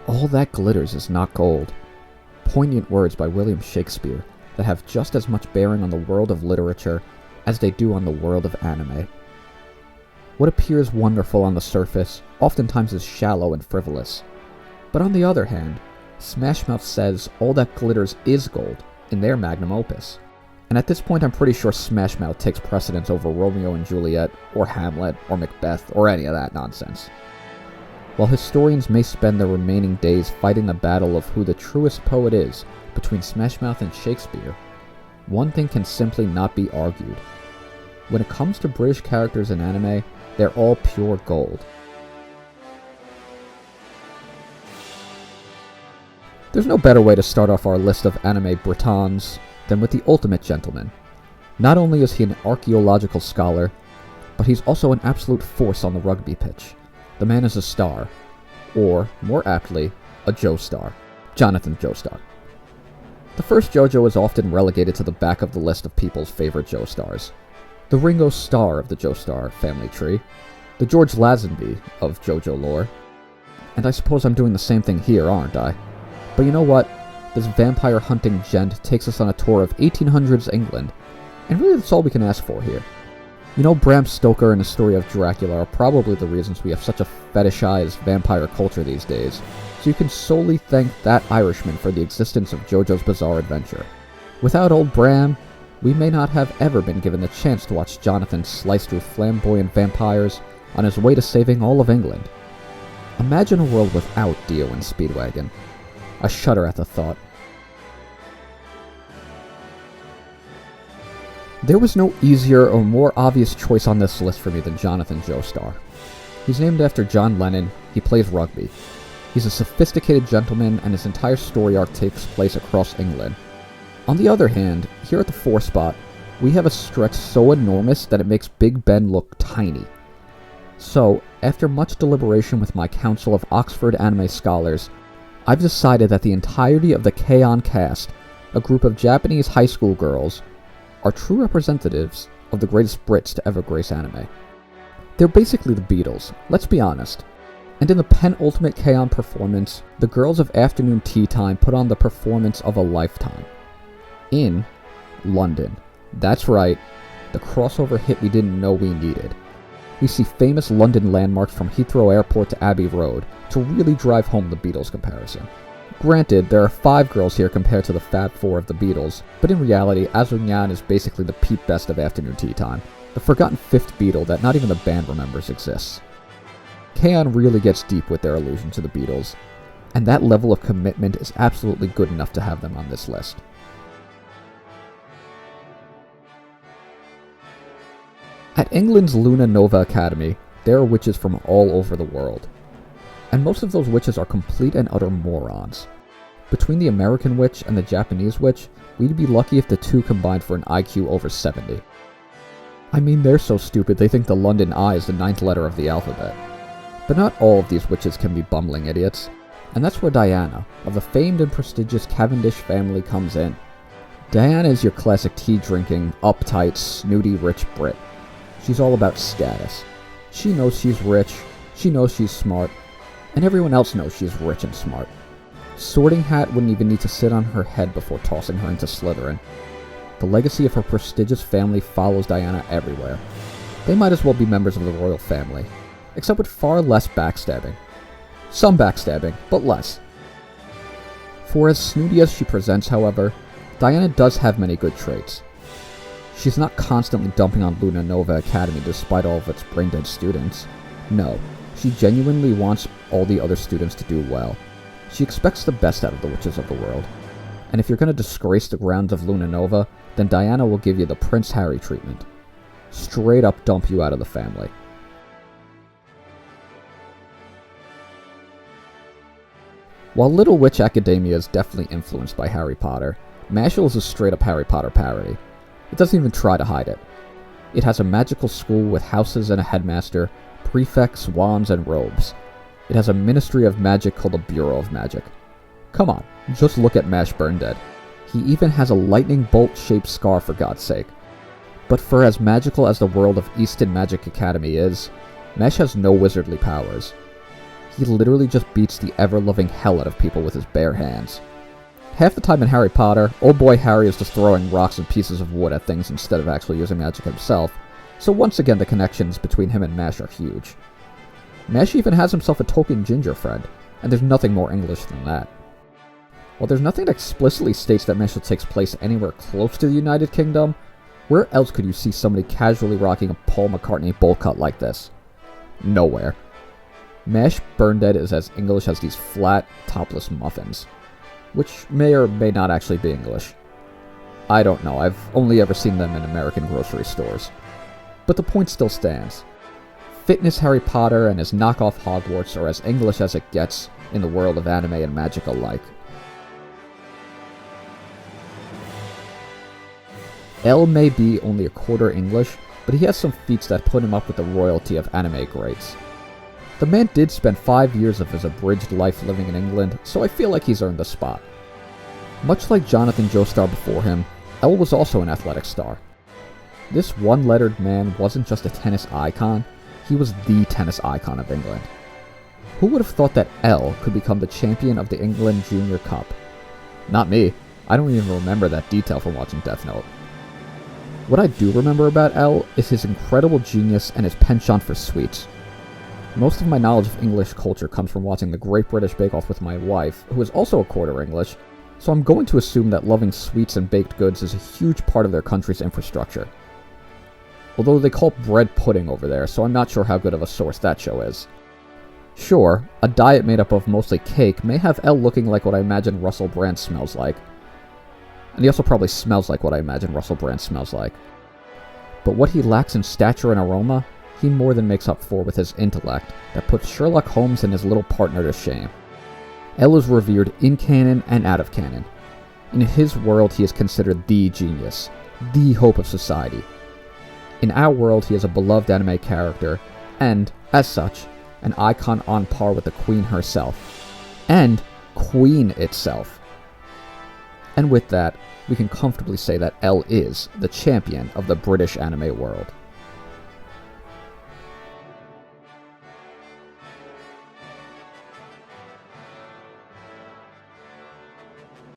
All that glitters is not gold. Poignant words by William Shakespeare that have just as much bearing on the world of literature as they do on the world of anime. What appears wonderful on the surface oftentimes is shallow and frivolous. But on the other hand, Smash Mouth says all that glitters is gold in their magnum opus. And at this point I'm pretty sure Smash Mouth takes precedence over Romeo and Juliet, or Hamlet, or Macbeth, or any of that nonsense. While historians may spend their remaining days fighting the battle of who the truest poet is between Smash Mouth and Shakespeare, one thing can simply not be argued. When it comes to British characters in anime, they're all pure gold. There's no better way to start off our list of anime Britons than with the ultimate gentleman. Not only is he an archaeological scholar, but he's also an absolute force on the rugby pitch. The man is a star, or, more aptly, a Joestar. Jonathan Joestar. The first JoJo is often relegated to the back of the list of people's favorite Joestars. The Ringo Starr of the Joestar family tree, the George Lazenby of JoJo lore. And I suppose I'm doing the same thing here, aren't I? But you know what? This vampire hunting gent takes us on a tour of 1800s England, and really that's all we can ask for here. You know, Bram Stoker and the story of Dracula are probably the reasons we have such a fetishized vampire culture these days, so you can solely thank that Irishman for the existence of JoJo's Bizarre Adventure. Without old Bram, we may not have ever been given the chance to watch Jonathan slice through flamboyant vampires on his way to saving all of England. Imagine a world without Dio and Speedwagon. I shudder at the thought. There was no easier or more obvious choice on this list for me than Jonathan Joestar. He's named after John Lennon, he plays rugby. He's a sophisticated gentleman and his entire story arc takes place across England. On the other hand, here at the 4 spot, we have a stretch so enormous that it makes Big Ben look tiny. So, after much deliberation with my council of Oxford anime scholars, I've decided that the entirety of the K-On! Cast, a group of Japanese high school girls, are true representatives of the greatest Brits to ever grace anime. They're basically the Beatles, let's be honest. And in the penultimate K-On! Performance, the girls of Afternoon Tea Time put on the performance of a lifetime. In London. That's right, the crossover hit we didn't know we needed. We see famous London landmarks from Heathrow Airport to Abbey Road to really drive home the Beatles comparison. Granted, there are 5 girls here compared to the Fab 4 of the Beatles, but in reality, Azunyan is basically the Pete Best of Afternoon Tea Time, the forgotten 5th Beatle that not even the band remembers exists. K-On! Really gets deep with their allusion to the Beatles, and that level of commitment is absolutely good enough to have them on this list. At England's Luna Nova Academy, there are witches from all over the world. And most of those witches are complete and utter morons. Between the American witch and the Japanese witch, we'd be lucky if the two combined for an IQ over 70. I mean, they're so stupid they think the London I is the 9th letter of the alphabet. But not all of these witches can be bumbling idiots, and that's where Diana, of the famed and prestigious Cavendish family, comes in. Diana is your classic tea-drinking, uptight, snooty, rich Brit. She's all about status. She knows she's rich, she knows she's smart, and everyone else knows she's rich and smart. Sorting Hat wouldn't even need to sit on her head before tossing her into Slytherin. The legacy of her prestigious family follows Diana everywhere. They might as well be members of the royal family, except with far less backstabbing. Some backstabbing, but less. For as snooty as she presents, however, Diana does have many good traits. She's not constantly dumping on Luna Nova Academy despite all of its brain-dead students. No, she genuinely wants all the other students to do well. She expects the best out of the witches of the world. And if you're going to disgrace the grounds of Luna Nova, then Diana will give you the Prince Harry treatment. Straight up dump you out of the family. While Little Witch Academia is definitely influenced by Harry Potter, Mashle is a straight up Harry Potter parody. It doesn't even try to hide it. It has a magical school with houses and a headmaster, prefects, wands, and robes. It has a ministry of magic called the Bureau of Magic. Come on, just look at Mash Burnedead. He even has a lightning bolt-shaped scar, for God's sake. But for as magical as the world of Easton Magic Academy is, Mash has no wizardly powers. he literally just beats the ever-loving hell out of people with his bare hands. Half the time in Harry Potter, old boy Harry is just throwing rocks and pieces of wood at things instead of actually using magic himself, so once again the connections between him and Mash are huge. Mash even has himself a token ginger friend, and there's nothing more English than that. While there's nothing that explicitly states that mashle takes place anywhere close to the United Kingdom, where else could you see somebody casually rocking a Paul McCartney bowl cut like this? Nowhere. Mash Burnedead is as English as these flat, topless muffins, which may or may not actually be English. I don't know, I've only ever seen them in American grocery stores. But the point still stands. Fitness Harry Potter and his knockoff Hogwarts are as English as it gets in the world of anime and magic alike. L may be only a quarter English, but he has some feats that put him up with the royalty of anime greats. The man did spend 5 years of his abridged life living in England, so I feel like he's earned the spot. Much like Jonathan Joestar before him, L was also an athletic star. This one-lettered man wasn't just a tennis icon, he was the tennis icon of England. Who would have thought that L could become the champion of the England Junior Cup? Not me. I don't even remember that detail from watching Death Note. What I do remember about L is his incredible genius and his penchant for sweets. Most of my knowledge of English culture comes from watching the Great British Bake Off with my wife, who is also a quarter English, so I'm going to assume that loving sweets and baked goods is a huge part of their country's infrastructure. Although they call bread pudding over there, so I'm not sure how good of a source that show is. Sure, a diet made up of mostly cake may have L looking like what I imagine Russell Brand smells like. And he also probably smells like what I imagine Russell Brand smells like. But what he lacks in stature and aroma, he more than makes up for with his intellect that puts Sherlock Holmes and his little partner to shame. L is revered in canon and out of canon. In his world, he is considered the genius, the hope of society. In our world, he is a beloved anime character, and, as such, an icon on par with the Queen herself, and Queen itself. And with that, we can comfortably say that L is the champion of the British anime world.